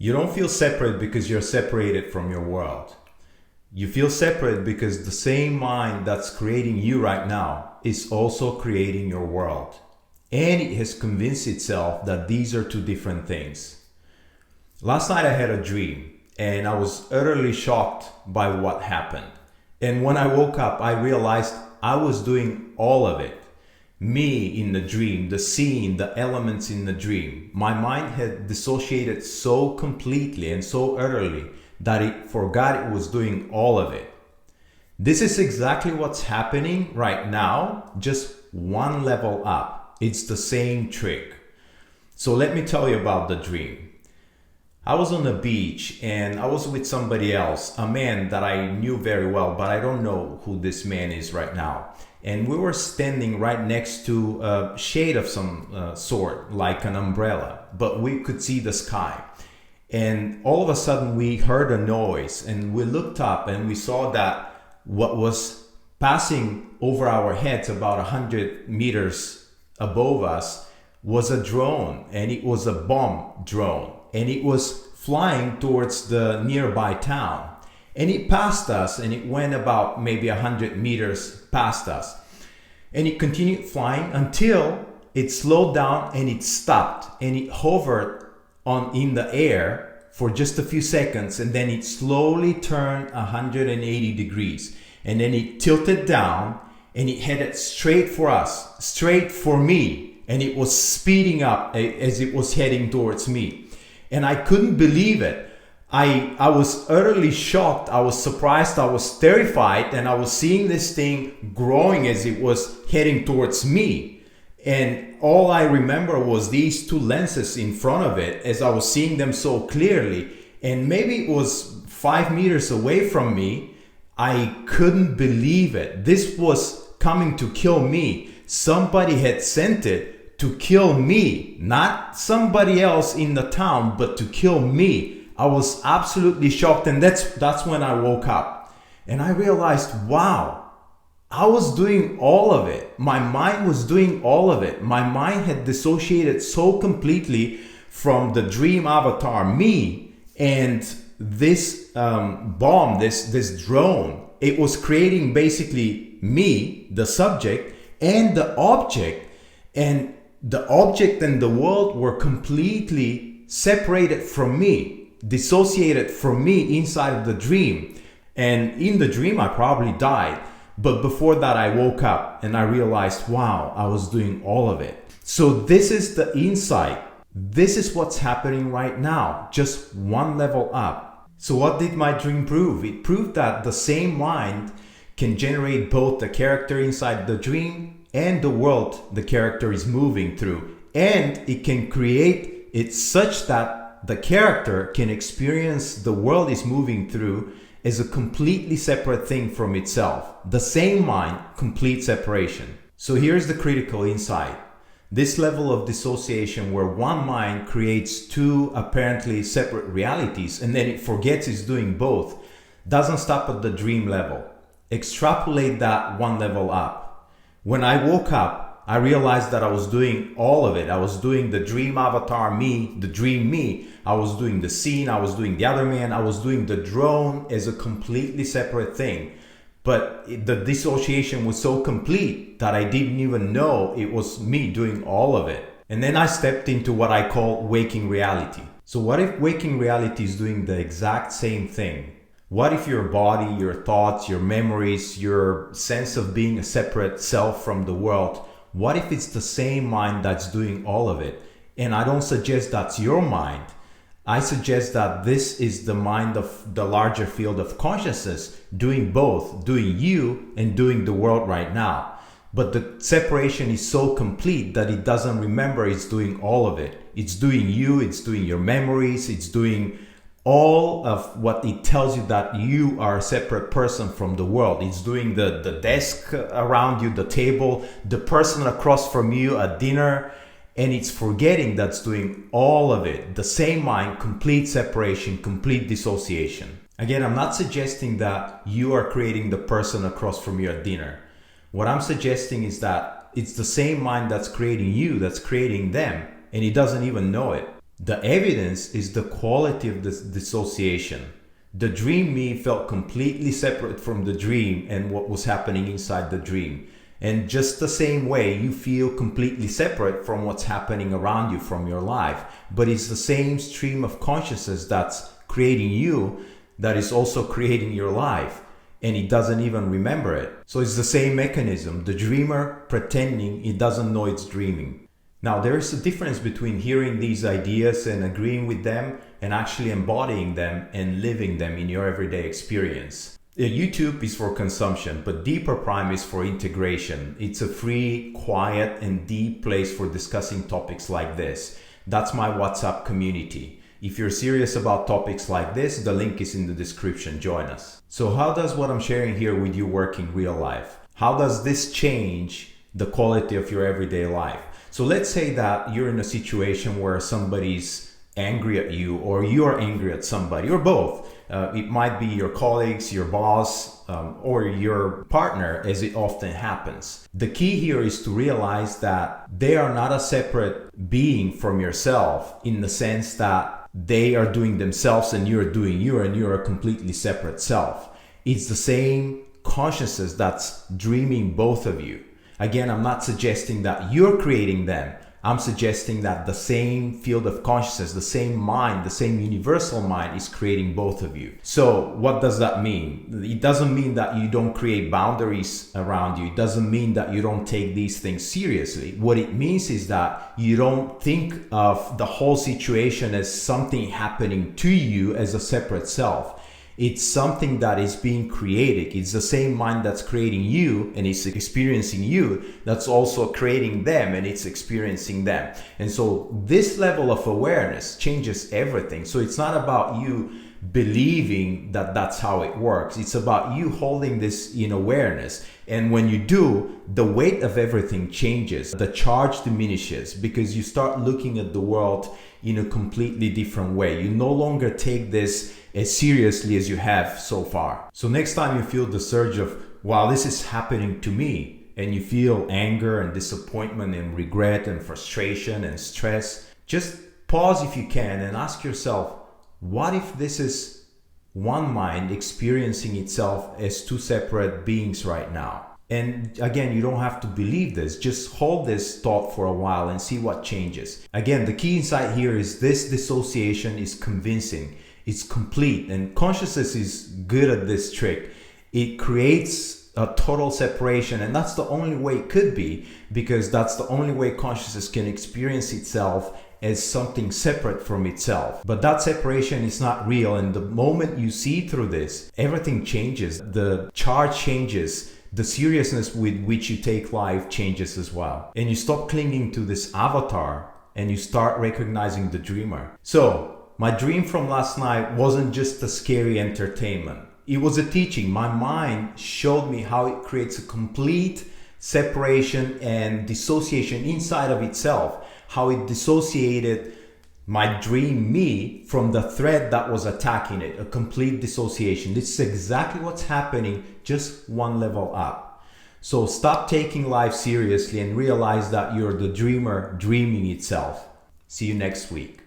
You don't feel separate because you're separated from your world. You feel separate because the same mind that's creating you right now is also creating your world. And it has convinced itself that these are two different things. Last night I had a dream and I was utterly shocked by what happened. And when I woke up, I realized I was doing all of it. Me in the dream, the scene, the elements in the dream. My mind had dissociated so completely and so utterly that it forgot it was doing all of it. This is exactly what's happening right now, just one level up. It's the same trick. So let me tell you about the dream. I was on the beach and I was with somebody else, a man that I knew very well, but I don't know who this man is right now. And we were standing right next to a shade of some sort, like an umbrella, but we could see the sky. And all of a sudden we heard a noise and we looked up and we saw that what was passing over our heads about 100 meters above us was a drone, and it was a bomb drone, and it was flying towards the nearby town. And it passed us and it went about maybe 100 meters past us. And it continued flying until it slowed down and it stopped and it hovered in the air for just a few seconds, and then it slowly turned 180 degrees. And then it tilted down and it headed straight for us, straight for me. And it was speeding up as it was heading towards me. And I couldn't believe it. I was utterly shocked. I was surprised. I was terrified. And I was seeing this thing growing as it was heading towards me. And all I remember was these two lenses in front of it as I was seeing them so clearly. And maybe it was 5 meters away from me. I couldn't believe it. This was coming to kill me. Somebody had sent it to kill me, not somebody else in the town, but to kill me. I was absolutely shocked, and that's when I woke up. And I realized, wow, I was doing all of it. My mind was doing all of it. My mind had dissociated so completely from the dream avatar, me, and this bomb, this drone. It was creating basically me, the subject, and the object. And the object and the world were completely separated from me, dissociated from me inside of the dream. And in the dream I probably died, but before that I woke up and I realized, wow, I was doing all of it. So this is the insight. This is what's happening right now, just one level up. So what did my dream prove? It proved that the same mind can generate both the character inside the dream and the world the character is moving through, and it can create it such that the character can experience the world is moving through as a completely separate thing from itself. The same mind, complete separation. So here's the critical insight. This level of dissociation where one mind creates two apparently separate realities and then it forgets it's doing both doesn't stop at the dream level. Extrapolate that one level up. When I woke up, I realized that I was doing all of it. I was doing the dream avatar me, the dream me. I was doing the scene, I was doing the other man, I was doing the drone as a completely separate thing. But the dissociation was so complete that I didn't even know it was me doing all of it. And then I stepped into what I call waking reality. So what if waking reality is doing the exact same thing? What if your body, your thoughts, your memories, your sense of being a separate self from the world, what if it's the same mind that's doing all of it? And I don't suggest that's your mind. I suggest that this is the mind of the larger field of consciousness doing both, doing you and doing the world right now. But the separation is so complete that it doesn't remember it's doing all of it. It's doing you, it's doing your memories, it's doing all of what it tells you that you are a separate person from the world. It's doing the desk around you, the table, the person across from you at dinner, and it's forgetting that's doing all of it. The same mind, complete separation, complete dissociation. Again, I'm not suggesting that you are creating the person across from you at dinner. What I'm suggesting is that it's the same mind that's creating you, that's creating them, and it doesn't even know it. The evidence is the quality of this dissociation. The dream me felt completely separate from the dream and what was happening inside the dream. And just the same way, you feel completely separate from what's happening around you from your life. But it's the same stream of consciousness that's creating you that is also creating your life. And it doesn't even remember it. So it's the same mechanism. The dreamer pretending it doesn't know it's dreaming. Now, there is a difference between hearing these ideas and agreeing with them and actually embodying them and living them in your everyday experience. YouTube is for consumption, but Deeper Prime is for integration. It's a free, quiet, and deep place for discussing topics like this. That's my WhatsApp community. If you're serious about topics like this, the link is in the description. Join us. So how does what I'm sharing here with you work in real life? How does this change the quality of your everyday life? So let's say that you're in a situation where somebody's angry at you, or you're angry at somebody, or both. It might be your colleagues, your boss, or your partner, as it often happens. The key here is to realize that they are not a separate being from yourself, in the sense that they are doing themselves and you're doing you, and you're a completely separate self. It's the same consciousness that's dreaming both of you. Again, I'm not suggesting that you're creating them. I'm suggesting that the same field of consciousness, the same mind, the same universal mind is creating both of you. So what does that mean? It doesn't mean that you don't create boundaries around you. It doesn't mean that you don't take these things seriously. What it means is that you don't think of the whole situation as something happening to you as a separate self. It's something that is being created. It's the same mind that's creating you and it's experiencing you that's also creating them and it's experiencing them. And so this level of awareness changes everything. So it's not about you believing that that's how it works. It's about you holding this in awareness. And when you do, the weight of everything changes. The charge diminishes because you start looking at the world in a completely different way. You no longer take this as seriously as you have so far. So next time you feel the surge of, wow, this is happening to me, and you feel anger and disappointment and regret and frustration and stress, just pause if you can and ask yourself, what if this is one mind experiencing itself as two separate beings right now? And again, you don't have to believe this. Just hold this thought for a while and see what changes. Again, the key insight here is this dissociation is convincing. It's complete, and consciousness is good at this trick. It creates a total separation, and that's the only way it could be, because that's the only way consciousness can experience itself as something separate from itself. But that separation is not real, and the moment you see through this, everything changes. The charge changes. The seriousness with which you take life changes as well. And you stop clinging to this avatar and you start recognizing the dreamer. So, my dream from last night wasn't just a scary entertainment. It was a teaching. My mind showed me how it creates a complete separation and dissociation inside of itself. How it dissociated my dream me from the thread that was attacking it. A complete dissociation. This is exactly what's happening, just one level up. So stop taking life seriously and realize that you're the dreamer dreaming itself. See you next week.